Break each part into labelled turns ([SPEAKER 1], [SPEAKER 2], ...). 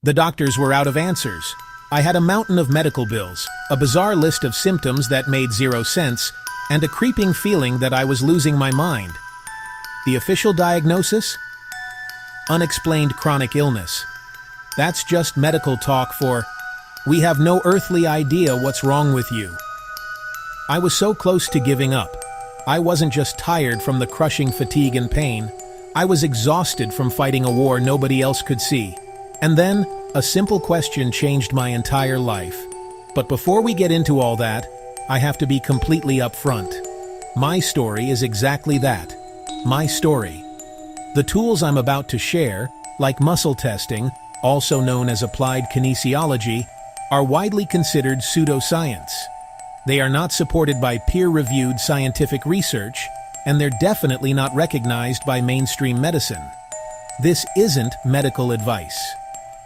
[SPEAKER 1] The doctors were out of answers. I had a mountain of medical bills, a bizarre list of symptoms that made zero sense, and a creeping feeling that I was losing my mind. The official diagnosis? Unexplained chronic illness. That's just medical talk for, we have no earthly idea what's wrong with you. I was so close to giving up. I wasn't just tired from the crushing fatigue and pain. I was exhausted from fighting a war nobody else could see. And then, a simple question changed my entire life. But before we get into all that, I have to be completely upfront. My story is exactly that. My story. The tools I'm about to share, like muscle testing, also known as applied kinesiology, are widely considered pseudoscience. They are not supported by peer-reviewed scientific research, and they're definitely not recognized by mainstream medicine. This isn't medical advice.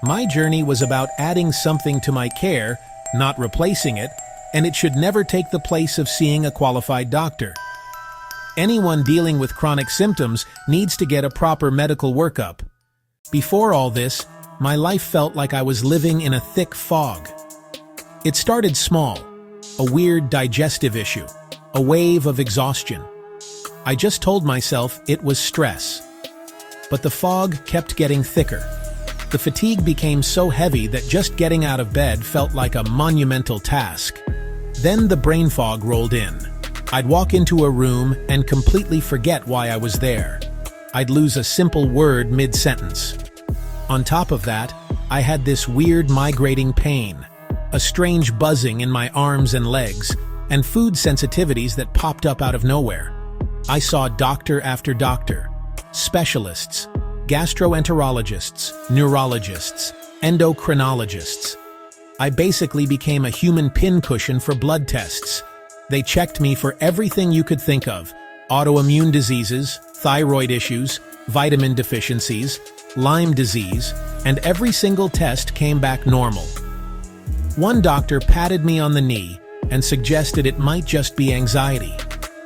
[SPEAKER 1] My journey was about adding something to my care, not replacing it, and it should never take the place of seeing a qualified doctor. Anyone dealing with chronic symptoms needs to get a proper medical workup. Before all this, my life felt like I was living in a thick fog. It started small, a weird digestive issue, a wave of exhaustion. I just told myself it was stress. But the fog kept getting thicker. The fatigue became so heavy that just getting out of bed felt like a monumental task. Then the brain fog rolled in. I'd walk into a room and completely forget why I was there. I'd lose a simple word mid-sentence. On top of that, I had this weird migrating pain, a strange buzzing in my arms and legs, and food sensitivities that popped up out of nowhere. I saw doctor after doctor, specialists, gastroenterologists, neurologists, endocrinologists. I basically became a human pincushion for blood tests. They checked me for everything you could think of: autoimmune diseases, thyroid issues, vitamin deficiencies, Lyme disease, and every single test came back normal. One doctor patted me on the knee and suggested it might just be anxiety.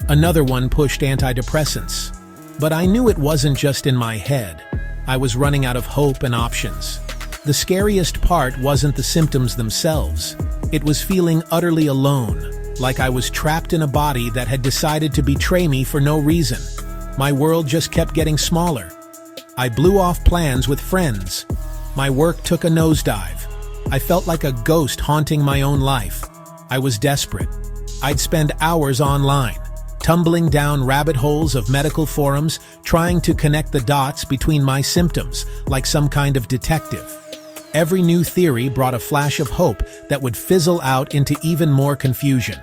[SPEAKER 1] Another one pushed antidepressants. But I knew it wasn't just in my head. I was running out of hope and options. The scariest part wasn't the symptoms themselves. It was feeling utterly alone, like I was trapped in a body that had decided to betray me for no reason. My world just kept getting smaller. I blew off plans with friends. My work took a nosedive. I felt like a ghost haunting my own life. I was desperate. I'd spend hours online, tumbling down rabbit holes of medical forums, trying to connect the dots between my symptoms, like some kind of detective. Every new theory brought a flash of hope that would fizzle out into even more confusion.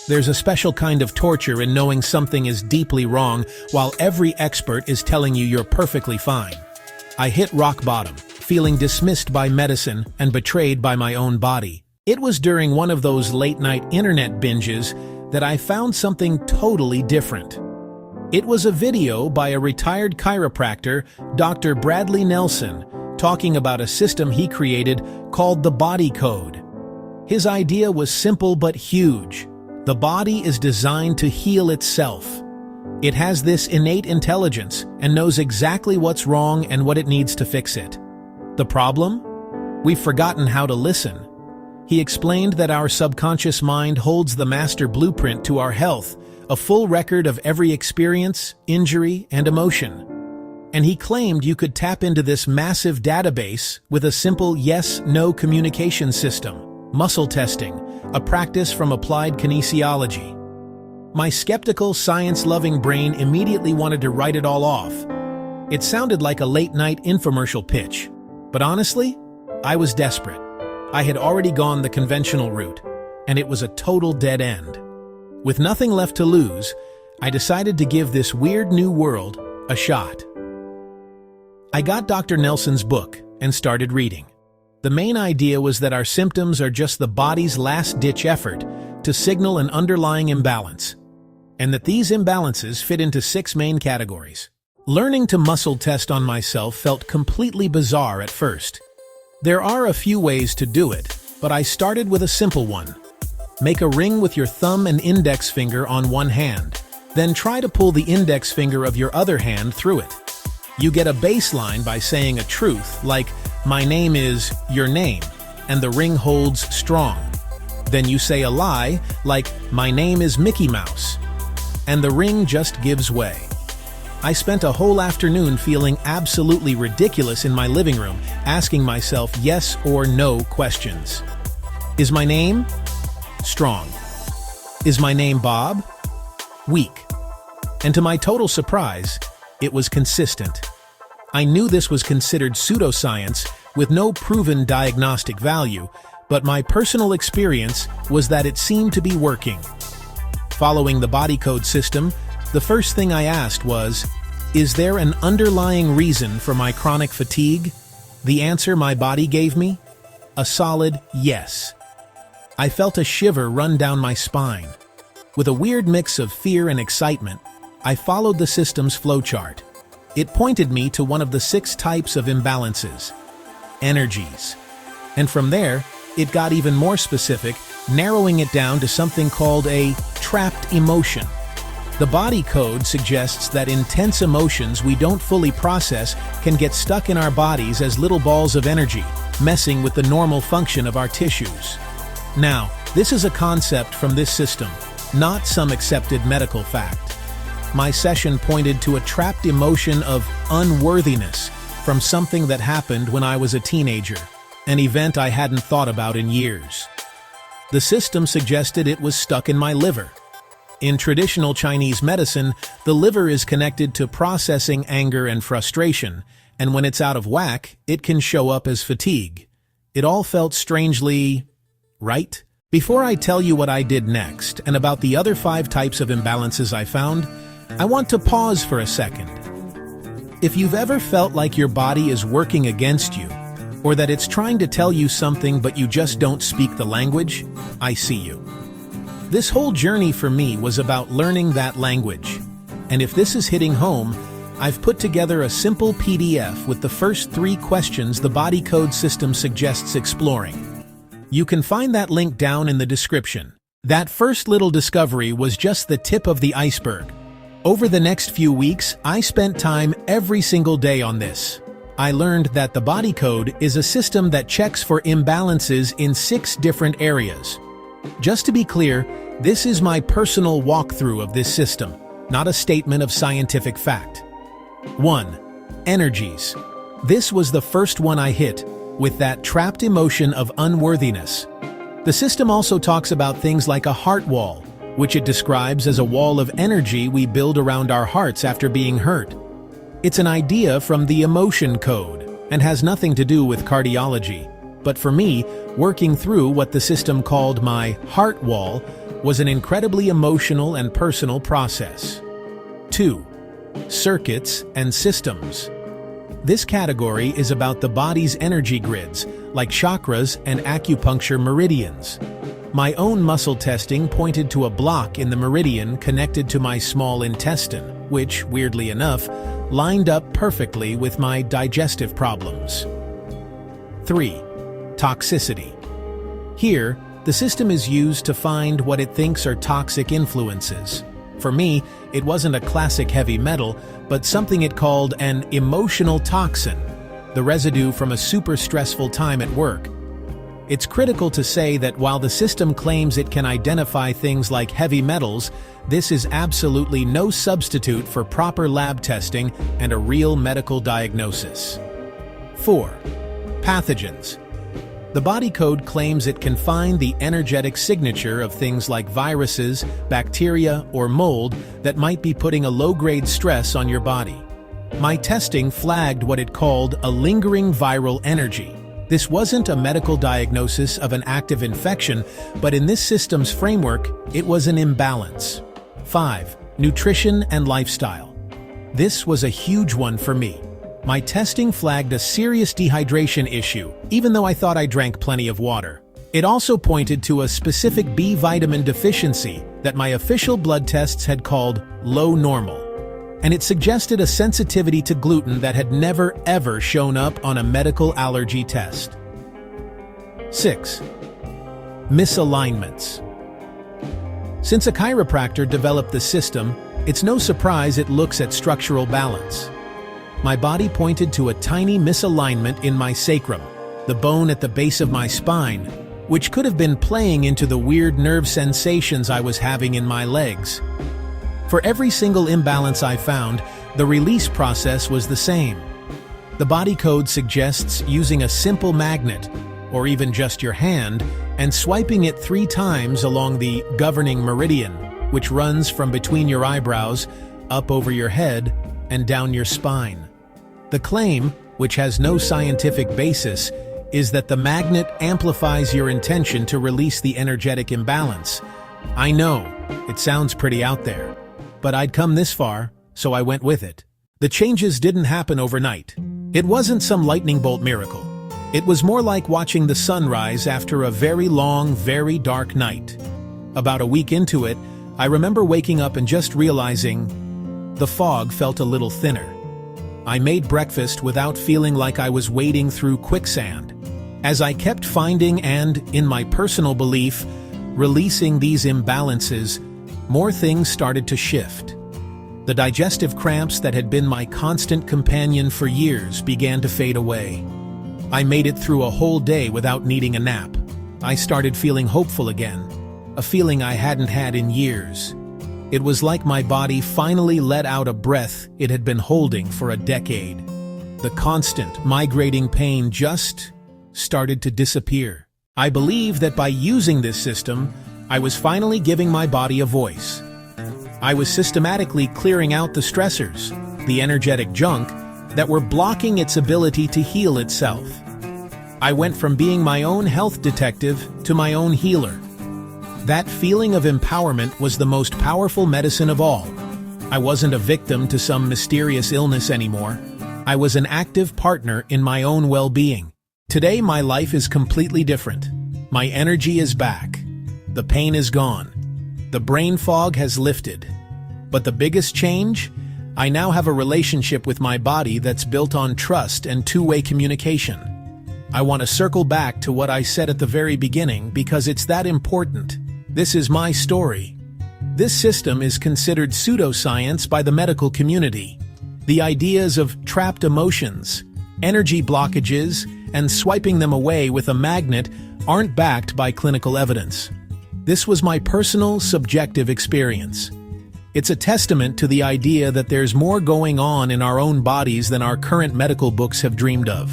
[SPEAKER 1] There's a special kind of torture in knowing something is deeply wrong while every expert is telling you you're perfectly fine. I hit rock bottom, feeling dismissed by medicine and betrayed by my own body. It was during one of those late-night internet binges that I found something totally different. It was a video by a retired chiropractor, Dr. Bradley Nelson, talking about a system he created called the body code. His idea was simple but huge. The body is designed to heal itself. It has this innate intelligence and knows exactly what's wrong and what it needs to fix it. The problem? We've forgotten how to listen. He explained that our subconscious mind holds the master blueprint to our health, a full record of every experience, injury, and emotion. And he claimed you could tap into this massive database with a simple yes-no communication system, muscle testing, a practice from applied kinesiology. My skeptical, science-loving brain immediately wanted to write it all off. It sounded like a late-night infomercial pitch. But honestly, I was desperate. I had already gone the conventional route, and it was a total dead end. With nothing left to lose, I decided to give this weird new world a shot. I got Dr. Nelson's book and started reading. The main idea was that our symptoms are just the body's last-ditch effort to signal an underlying imbalance, and that these imbalances fit into 6 main categories. Learning to muscle test on myself felt completely bizarre at first. There are a few ways to do it, but I started with a simple one. Make a ring with your thumb and index finger on one hand, then try to pull the index finger of your other hand through it. You get a baseline by saying a truth, like, My name is your name, and the ring holds strong. Then you say a lie, like, my name is Mickey Mouse, and the ring just gives way. I spent a whole afternoon feeling absolutely ridiculous in my living room, asking myself yes or no questions. Is my name strong? Is my name Bob? Weak. And to my total surprise, it was consistent. I knew this was considered pseudoscience with no proven diagnostic value, but my personal experience was that it seemed to be working. Following the body code system, the first thing I asked was, is there an underlying reason for my chronic fatigue? The answer my body gave me? A solid yes. I felt a shiver run down my spine. With a weird mix of fear and excitement, I followed the system's flowchart. It pointed me to one of the 6 types of imbalances: energies. And from there, it got even more specific, narrowing it down to something called a trapped emotion. The body code suggests that intense emotions we don't fully process can get stuck in our bodies as little balls of energy, messing with the normal function of our tissues. Now, this is a concept from this system, not some accepted medical fact. My session pointed to a trapped emotion of unworthiness from something that happened when I was a teenager, an event I hadn't thought about in years. The system suggested it was stuck in my liver. In traditional Chinese medicine, the liver is connected to processing anger and frustration, and when it's out of whack, it can show up as fatigue. It all felt strangely right. Before I tell you what I did next and about the other 5 types of imbalances I found, I want to pause for a second. If you've ever felt like your body is working against you, or that it's trying to tell you something but you just don't speak the language, I see you. This whole journey for me was about learning that language. And if this is hitting home, I've put together a simple PDF with the first 3 questions the body code system suggests exploring. You can find that link down in the description. That first little discovery was just the tip of the iceberg. Over the next few weeks, I spent time every single day on this. I learned that the body code is a system that checks for imbalances in 6 different areas. Just to be clear, this is my personal walkthrough of this system, not a statement of scientific fact. 1. Energies. This was the first one I hit, with that trapped emotion of unworthiness. The system also talks about things like a heart wall, which it describes as a wall of energy we build around our hearts after being hurt. It's an idea from the emotion code and has nothing to do with cardiology. But for me, working through what the system called my heart wall was an incredibly emotional and personal process. 2. Circuits and systems. This category is about the body's energy grids, like chakras and acupuncture meridians. My own muscle testing pointed to a block in the meridian connected to my small intestine, which, weirdly enough, lined up perfectly with my digestive problems. 3. Toxicity. Here, the system is used to find what it thinks are toxic influences. For me, it wasn't a classic heavy metal, but something it called an emotional toxin, the residue from a super stressful time at work. It's critical to say that while the system claims it can identify things like heavy metals, this is absolutely no substitute for proper lab testing and a real medical diagnosis. 4. Pathogens. The body code claims it can find the energetic signature of things like viruses, bacteria, or mold that might be putting a low-grade stress on your body. My testing flagged what it called a lingering viral energy. This wasn't a medical diagnosis of an active infection, but in this system's framework, it was an imbalance. 5. Nutrition and lifestyle. This was a huge one for me. My testing flagged a serious dehydration issue, even though I thought I drank plenty of water. It also pointed to a specific B vitamin deficiency that my official blood tests had called low normal. And it suggested a sensitivity to gluten that had never ever shown up on a medical allergy test. 6. Misalignments. Since a chiropractor developed the system, it's no surprise it looks at structural balance. my body pointed to a tiny misalignment in my sacrum, the bone at the base of my spine, which could have been playing into the weird nerve sensations I was having in my legs. For every single imbalance I found, the release process was the same. The body code suggests using a simple magnet, or even just your hand, and swiping it 3 times along the governing meridian, which runs from between your eyebrows, up over your head, and down your spine. The claim, which has no scientific basis, is that the magnet amplifies your intention to release the energetic imbalance. I know, it sounds pretty out there, but I'd come this far, so I went with it. The changes didn't happen overnight. It wasn't some lightning bolt miracle. It was more like watching the sunrise after a very long, very dark night. About a week into it, I remember waking up and just realizing the fog felt a little thinner. I made breakfast without feeling like I was wading through quicksand. As I kept finding and, in my personal belief, releasing these imbalances, more things started to shift. The digestive cramps that had been my constant companion for years began to fade away. I made it through a whole day without needing a nap. I started feeling hopeful again, a feeling I hadn't had in years. It was like my body finally let out a breath it had been holding for a decade. The constant, migrating pain just started to disappear. I believe that by using this system, I was finally giving my body a voice. I was systematically clearing out the stressors, the energetic junk, that were blocking its ability to heal itself. I went from being my own health detective to my own healer. That feeling of empowerment was the most powerful medicine of all. I wasn't a victim to some mysterious illness anymore. I was an active partner in my own well-being. Today, my life is completely different. My energy is back. The pain is gone. The brain fog has lifted. But the biggest change? I now have a relationship with my body that's built on trust and two-way communication. I want to circle back to what I said at the very beginning because it's that important. This is my story. This system is considered pseudoscience by the medical community. The ideas of trapped emotions, energy blockages, and swiping them away with a magnet aren't backed by clinical evidence. This was my personal, subjective experience. It's a testament to the idea that there's more going on in our own bodies than our current medical books have dreamed of.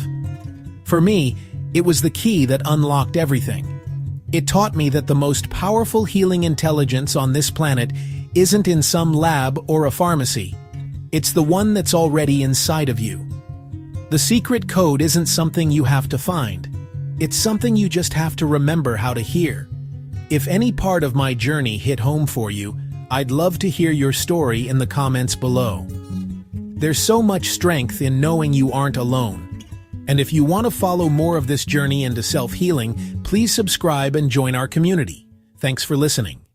[SPEAKER 1] For me, it was the key that unlocked everything. It taught me that the most powerful healing intelligence on this planet isn't in some lab or a pharmacy. It's the one that's already inside of you. The secret code isn't something you have to find. It's something you just have to remember how to hear. If any part of my journey hit home for you, I'd love to hear your story in the comments below. There's so much strength in knowing you aren't alone. And if you want to follow more of this journey into self-healing, please subscribe and join our community. Thanks for listening.